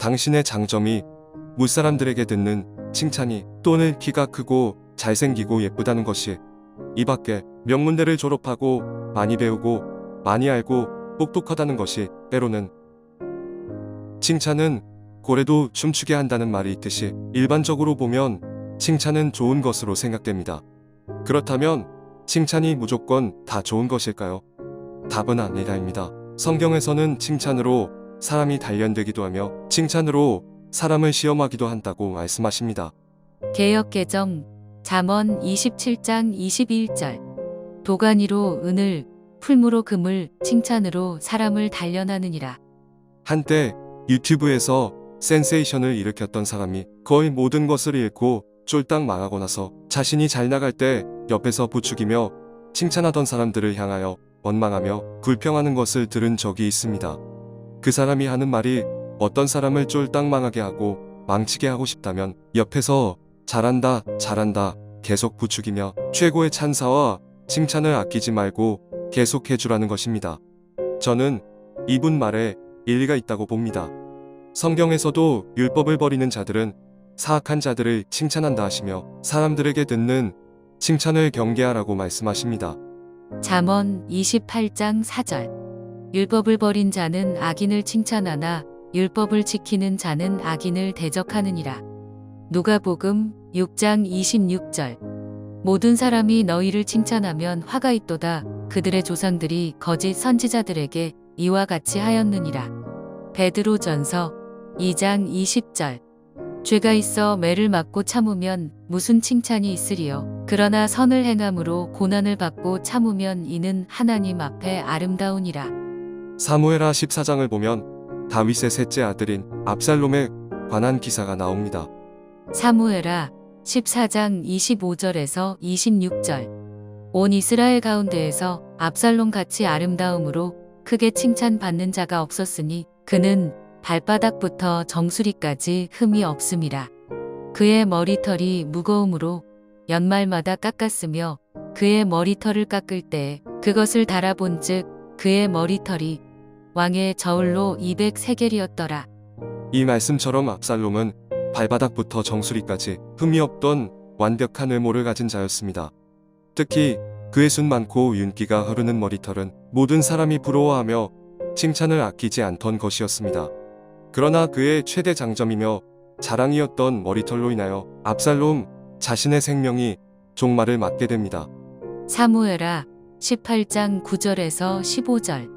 당신의 장점이 무사람들에게 듣는 칭찬이 또는 키가 크고 잘생기고 예쁘다는 것이, 이 밖에 명문대를 졸업하고 많이 배우고 많이 알고 똑똑하다는 것이, 때로는 칭찬은 고래도 춤추게 한다는 말이 있듯이 일반적으로 보면 칭찬은 좋은 것으로 생각됩니다. 그렇다면 칭찬이 무조건 다 좋은 것일까요? 답은 아니다입니다. 성경에서는 칭찬으로 사람이 단련되기도 하며 칭찬으로 사람을 시험하기도 한다고 말씀하십니다. 개역개정 잠언 27장 21절 도가니로 은을 풀무로 금을 칭찬으로 사람을 단련하느니라. 한때 유튜브에서 센세이션을 일으켰던 사람이 거의 모든 것을 잃고 쫄딱 망하고 나서 자신이 잘 나갈 때 옆에서 부추기며 칭찬하던 사람들을 향하여 원망하며 불평하는 것을 들은 적이 있습니다. 그 사람이 하는 말이 어떤 사람을 쫄딱 망하게 하고 망치게 하고 싶다면 옆에서 잘한다 잘한다 계속 부추기며 최고의 찬사와 칭찬을 아끼지 말고 계속 해주라는 것입니다. 저는 이분 말에 일리가 있다고 봅니다. 성경에서도 율법을 버리는 자들은 사악한 자들을 칭찬한다 하시며 사람들에게 듣는 칭찬을 경계하라고 말씀하십니다. 잠언 28장 4절 율법을 버린 자는 악인을 칭찬하나 율법을 지키는 자는 악인을 대적하느니라. 누가복음 6장 26절 모든 사람이 너희를 칭찬하면 화가 있도다. 그들의 조상들이 거짓 선지자들에게 이와 같이 하였느니라. 베드로전서 2장 20절 죄가 있어 매를 맞고 참으면 무슨 칭찬이 있으리요. 그러나 선을 행함으로 고난을 받고 참으면 이는 하나님 앞에 아름다우니라. 사무엘하 14장을 보면 다윗의 셋째 아들인 압살롬에 관한 기사가 나옵니다. 사무엘하 14장 25절에서 26절 온 이스라엘 가운데에서 압살롬 같이 아름다움으로 크게 칭찬받는 자가 없었으니 그는 발바닥부터 정수리까지 흠이 없음이라. 그의 머리털이 무거움으로 연말마다 깎았으며 그의 머리털을 깎을 때 그것을 달아본즉 그의 머리털이 왕의 저울로 200세겔이었더라. 이 말씀처럼 압살롬은 발바닥부터 정수리까지 흠이 없던 완벽한 외모를 가진 자였습니다. 특히 그의 순 많고 윤기가 흐르는 머리털은 모든 사람이 부러워하며 칭찬을 아끼지 않던 것이었습니다. 그러나 그의 최대 장점이며 자랑이었던 머리털로 인하여 압살롬 자신의 생명이 종말을 맞게 됩니다. 사무엘하 18장 9절에서 15절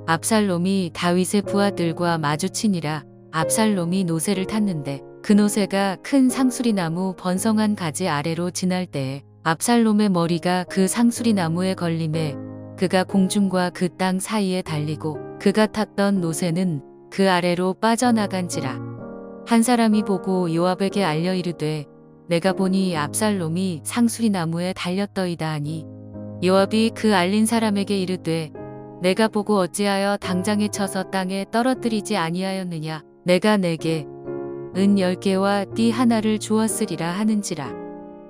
압살롬이 다윗의 부하들과 마주치니라. 압살롬이 노새를 탔는데 그 노새가 큰 상수리나무 번성한 가지 아래로 지날 때에 압살롬의 머리가 그 상수리나무에 걸림에 그가 공중과 그 땅 사이에 달리고 그가 탔던 노새는 그 아래로 빠져나간지라. 한 사람이 보고 요압에게 알려 이르되 내가 보니 압살롬이 상수리나무에 달렸더이다 하니 요압이 그 알린 사람에게 이르되 내가 보고 어찌하여 당장에 쳐서 땅에 떨어뜨리지 아니하였느냐. 내가 내게 은 10개와 띠 하나를 주었으리라 하는지라.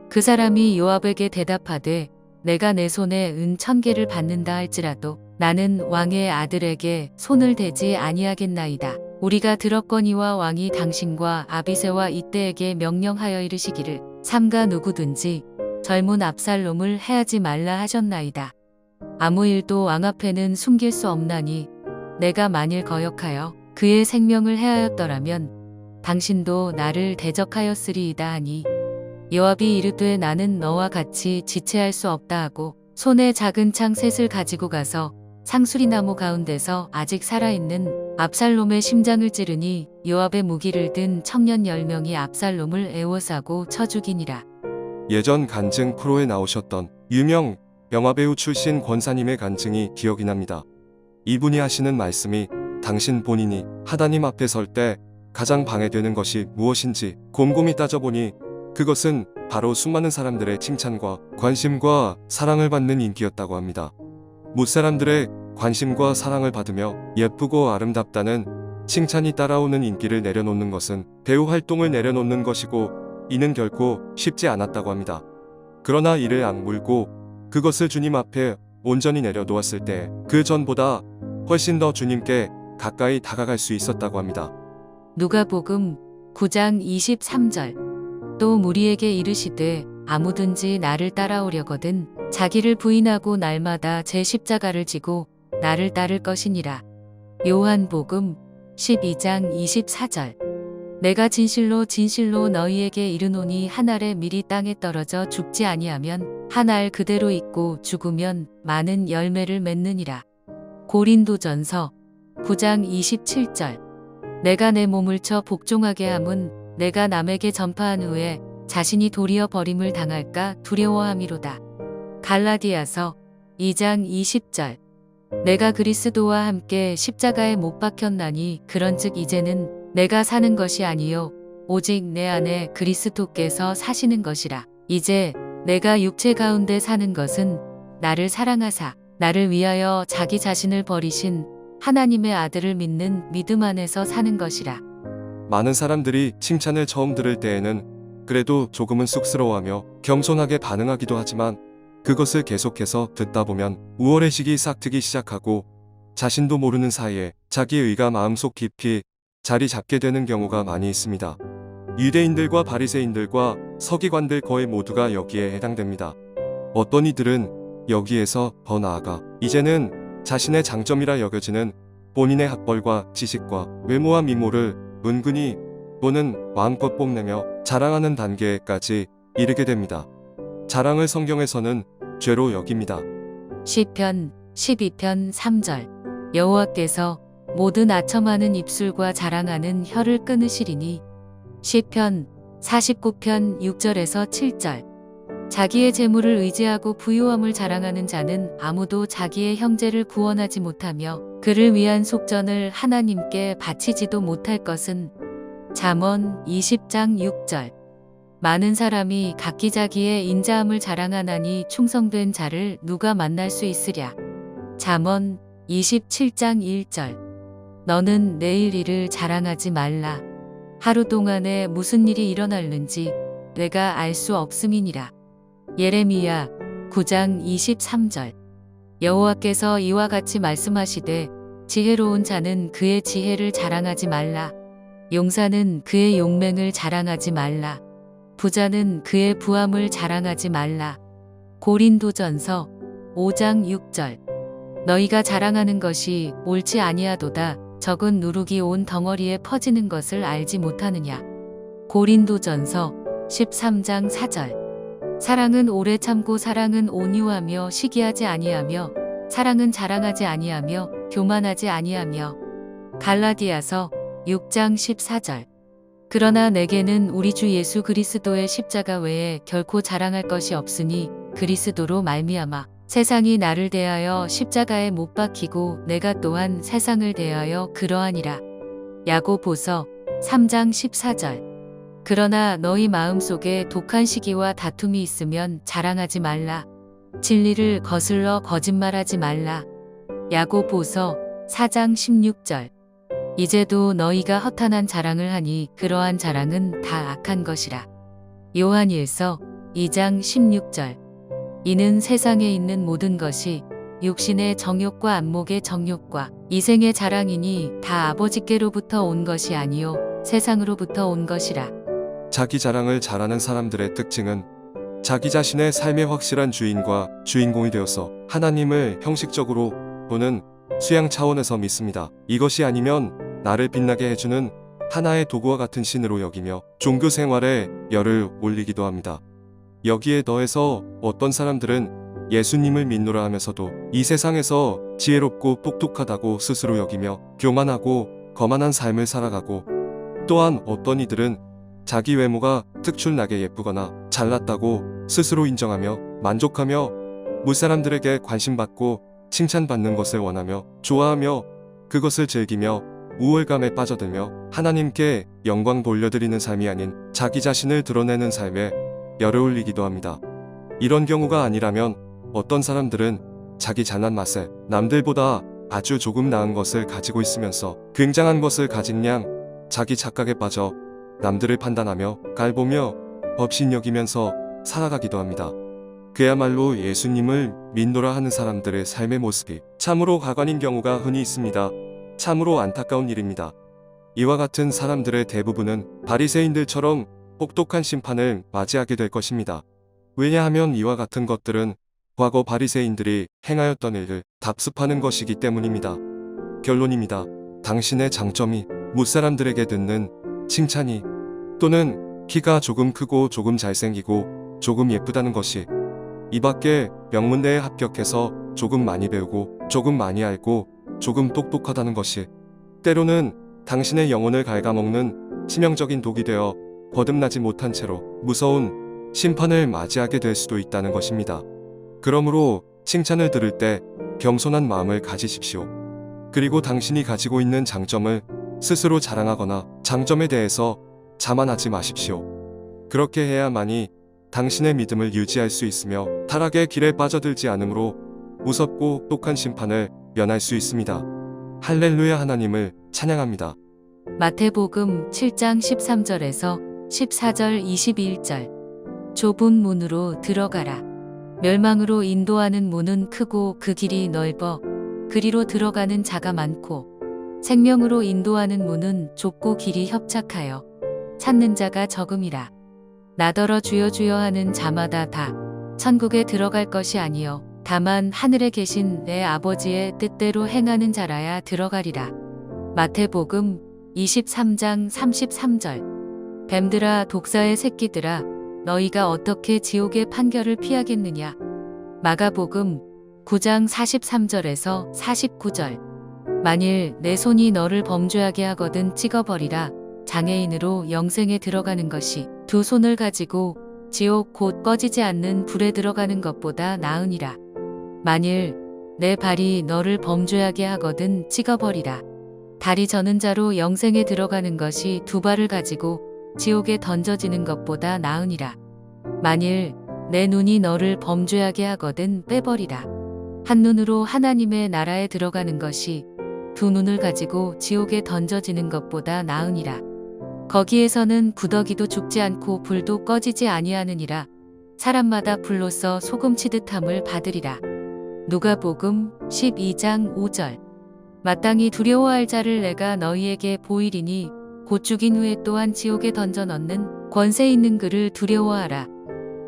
그 사람이 요압에게 대답하되 내가 내 손에 은 1000개를 받는다 할지라도 나는 왕의 아들에게 손을 대지 아니하겠나이다. 우리가 들었거니와 왕이 당신과 아비새와 이때에게 명령하여 이르시기를 삼가 누구든지 젊은 압살롬을 해하지 말라 하셨나이다. 아무 일도 왕 앞에는 숨길 수 없나니 내가 만일 거역하여 그의 생명을 해하였더라면 당신도 나를 대적하였으리이다 하니 요압이 이르되 나는 너와 같이 지체할 수 없다 하고 손에 작은 창 셋을 가지고 가서 상수리나무 가운데서 아직 살아있는 압살롬의 심장을 찌르니 요압의 무기를 든 청년 10명이 압살롬을 애워싸고 쳐 죽이니라. 예전 간증 프로에 나오셨던 유명 영화배우 출신 권사님의 간증이 기억이 납니다. 이분이 하시는 말씀이 당신 본인이 하나님 앞에 설 때 가장 방해되는 것이 무엇인지 곰곰이 따져보니 그것은 바로 수많은 사람들의 칭찬과 관심과 사랑을 받는 인기였다고 합니다. 무사람들의 관심과 사랑을 받으며 예쁘고 아름답다는 칭찬이 따라오는 인기를 내려놓는 것은 배우 활동을 내려놓는 것이고 이는 결코 쉽지 않았다고 합니다. 그러나 이를 악물고 그것을 주님 앞에 온전히 내려놓았을 때 그 전보다 훨씬 더 주님께 가까이 다가갈 수 있었다고 합니다. 누가복음 9장 23절. 또 무리에게 이르시되 아무든지 나를 따라오려거든 자기를 부인하고 날마다 제 십자가를 지고 나를 따를 것이니라. 요한복음 12장 24절. 내가 진실로 진실로 너희에게 이르노니 한 알에 미리 땅에 떨어져 죽지 아니하면 한 알 그대로 있고 죽으면 많은 열매를 맺느니라. 고린도전서 9장 27절. 내가 내 몸을 쳐 복종하게 함은 내가 남에게 전파한 후에 자신이 도리어 버림을 당할까 두려워함이로다. 갈라디아서 2장 20절. 내가 그리스도와 함께 십자가에 못 박혔나니 그런즉 이제는 내가 사는 것이 아니요 오직 내 안에 그리스도께서 사시는 것이라. 이제 내가 육체 가운데 사는 것은 나를 사랑하사 나를 위하여 자기 자신을 버리신 하나님의 아들을 믿는 믿음 안에서 사는 것이라. 많은 사람들이 칭찬을 처음 들을 때에는 그래도 조금은 쑥스러워하며 겸손하게 반응하기도 하지만 그것을 계속해서 듣다 보면 우월의식이 싹트기 시작하고 자신도 모르는 사이에 자기 의가 마음속 깊이 자리 잡게 되는 경우가 많이 있습니다. 유대인들과 바리새인들과 서기관들 거의 모두가 여기에 해당됩니다. 어떤 이들은 여기에서 더 나아가 이제는 자신의 장점이라 여겨지는 본인의 학벌과 지식과 외모와 미모를 은근히 또는 마음껏 뽐내며 자랑하는 단계까지 이르게 됩니다. 자랑을 성경에서는 죄로 여깁니다. 시편 12편 3절. 여호와께서 모든 아첨하는 입술과 자랑하는 혀를 끊으시리니. 시편 49편 6절에서 7절. 자기의 재물을 의지하고 부유함을 자랑하는 자는 아무도 자기의 형제를 구원하지 못하며 그를 위한 속전을 하나님께 바치지도 못할 것은. 잠언 20장 6절. 많은 사람이 각기 자기의 인자함을 자랑하나니 충성된 자를 누가 만날 수 있으랴. 잠언 27장 1절. 너는 내일 일을 자랑하지 말라. 하루 동안에 무슨 일이 일어날는지 내가 알 수 없음이니라. 예레미야 9장 23절. 여호와께서 이와 같이 말씀하시되 지혜로운 자는 그의 지혜를 자랑하지 말라. 용사는 그의 용맹을 자랑하지 말라. 부자는 그의 부함을 자랑하지 말라. 고린도전서 5장 6절. 너희가 자랑하는 것이 옳지 아니하도다. 적은 누룩이 온 덩어리에 퍼지는 것을 알지 못하느냐. 고린도전서 13장 4절. 사랑은 오래 참고 사랑은 온유하며 시기하지 아니하며 사랑은 자랑하지 아니하며 교만하지 아니하며. 갈라디아서 6장 14절. 그러나 내게는 우리 주 예수 그리스도의 십자가 외에 결코 자랑할 것이 없으니 그리스도로 말미암아 세상이 나를 대하여 십자가에 못 박히고 내가 또한 세상을 대하여 그러하니라. 야고보서 3장 14절. 그러나 너희 마음속에 독한 시기와 다툼이 있으면 자랑하지 말라. 진리를 거슬러 거짓말하지 말라. 야고보서 4장 16절. 이제도 너희가 허탄한 자랑을 하니 그러한 자랑은 다 악한 것이라. 요한일서 2장 16절. 이는 세상에 있는 모든 것이 육신의 정욕과 안목의 정욕과 이생의 자랑이니 다 아버지께로부터 온 것이 아니요 세상으로부터 온 것이라. 자기 자랑을 잘하는 사람들의 특징은 자기 자신의 삶의 확실한 주인과 주인공이 되어서 하나님을 형식적으로 또는 수양 차원에서 믿습니다. 이것이 아니면 나를 빛나게 해주는 하나의 도구와 같은 신으로 여기며 종교 생활에 열을 올리기도 합니다. 여기에 더해서 어떤 사람들은 예수님을 믿노라 하면서도 이 세상에서 지혜롭고 똑똑하다고 스스로 여기며 교만하고 거만한 삶을 살아가고, 또한 어떤 이들은 자기 외모가 특출나게 예쁘거나 잘났다고 스스로 인정하며 만족하며 무사람들에게 관심받고 칭찬받는 것을 원하며 좋아하며 그것을 즐기며 우월감에 빠져들며 하나님께 영광 돌려드리는 삶이 아닌 자기 자신을 드러내는 삶에 열을 올리기도 합니다. 이런 경우가 아니라면 어떤 사람들은 자기 잘난 맛에 남들보다 아주 조금 나은 것을 가지고 있으면서 굉장한 것을 가진 양 자기 착각에 빠져 남들을 판단하며 깔보며 업신여기면서 살아가기도 합니다. 그야말로 예수님을 믿노라 하는 사람들의 삶의 모습이 참으로 가관인 경우가 흔히 있습니다. 참으로 안타까운 일입니다. 이와 같은 사람들의 대부분은 바리새인들처럼 혹독한 심판을 맞이하게 될 것입니다. 왜냐하면 이와 같은 것들은 과거 바리새인들이 행하였던 일을 답습하는 것이기 때문입니다. 결론입니다. 당신의 장점이 무사람들에게 듣는 칭찬이 또는 키가 조금 크고 조금 잘생기고 조금 예쁘다는 것이 이 밖에 명문대에 합격해서 조금 많이 배우고 조금 많이 알고 조금 똑똑하다는 것이 때로는 당신의 영혼을 갉아먹는 치명적인 독이 되어 거듭나지 못한 채로 무서운 심판을 맞이하게 될 수도 있다는 것입니다. 그러므로 칭찬을 들을 때 겸손한 마음을 가지십시오. 그리고 당신이 가지고 있는 장점을 스스로 자랑하거나 장점에 대해서 자만하지 마십시오. 그렇게 해야만이 당신의 믿음을 유지할 수 있으며 타락의 길에 빠져들지 않으므로 무섭고 혹독한 심판을 면할 수 있습니다. 할렐루야. 하나님을 찬양합니다. 마태복음 7장 13절에서 14절 21절. 좁은 문으로 들어가라. 멸망으로 인도하는 문은 크고 그 길이 넓어 그리로 들어가는 자가 많고 생명으로 인도하는 문은 좁고 길이 협착하여 찾는 자가 적음이라. 나더러 주여 주여 하는 자마다 다 천국에 들어갈 것이 아니요 다만 하늘에 계신 내 아버지의 뜻대로 행하는 자라야 들어가리라. 마태복음 23장 33절. 뱀들아 독사의 새끼들아 너희가 어떻게 지옥의 판결을 피하겠느냐. 마가복음 9장 43절에서 49절. 만일 내 손이 너를 범죄하게 하거든 찍어버리라. 장애인으로 영생에 들어가는 것이 두 손을 가지고 지옥 곧 꺼지지 않는 불에 들어가는 것보다 나으니라. 만일 내 발이 너를 범죄하게 하거든 찍어버리라. 다리 저는 자로 영생에 들어가는 것이 두 발을 가지고 지옥에 던져지는 것보다 나으니라. 만일 내 눈이 너를 범죄하게 하거든 빼버리라. 한 눈으로 하나님의 나라에 들어가는 것이 두 눈을 가지고 지옥에 던져지는 것보다 나으니라. 거기에서는 구더기도 죽지 않고 불도 꺼지지 아니하느니라. 사람마다 불로써 소금치듯함을 받으리라. 누가복음 12장 5절. 마땅히 두려워할 자를 내가 너희에게 보이리니 곧 죽인 후에 또한 지옥에 던져 넣는 권세 있는 그를 두려워하라.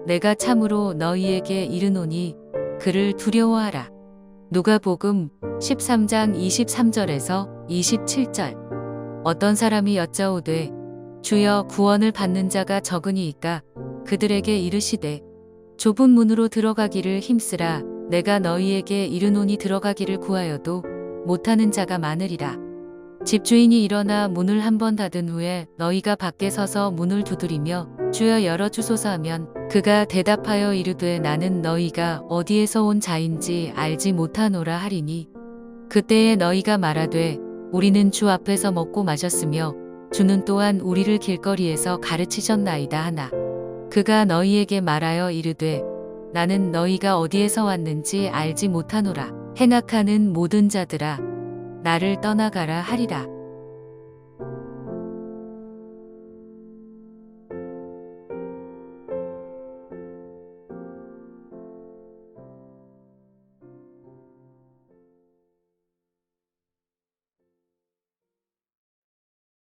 내가 참으로 너희에게 이르노니 그를 두려워하라. 누가복음 13장 23절에서 27절. 어떤 사람이 여짜오되 주여 구원을 받는 자가 적으니이까 그들에게 이르시되 좁은 문으로 들어가기를 힘쓰라. 내가 너희에게 이르노니 들어가기를 구하여도 못하는 자가 많으리라. 집주인이 일어나 문을 한번 닫은 후에 너희가 밖에 서서 문을 두드리며 주여 열어주소서 하면 그가 대답하여 이르되 나는 너희가 어디에서 온 자인지 알지 못하노라 하리니 그때에 너희가 말하되 우리는 주 앞에서 먹고 마셨으며 주는 또한 우리를 길거리에서 가르치셨나이다 하나 그가 너희에게 말하여 이르되 나는 너희가 어디에서 왔는지 알지 못하노라. 행악하는 모든 자들아 나를 떠나가라 하리라.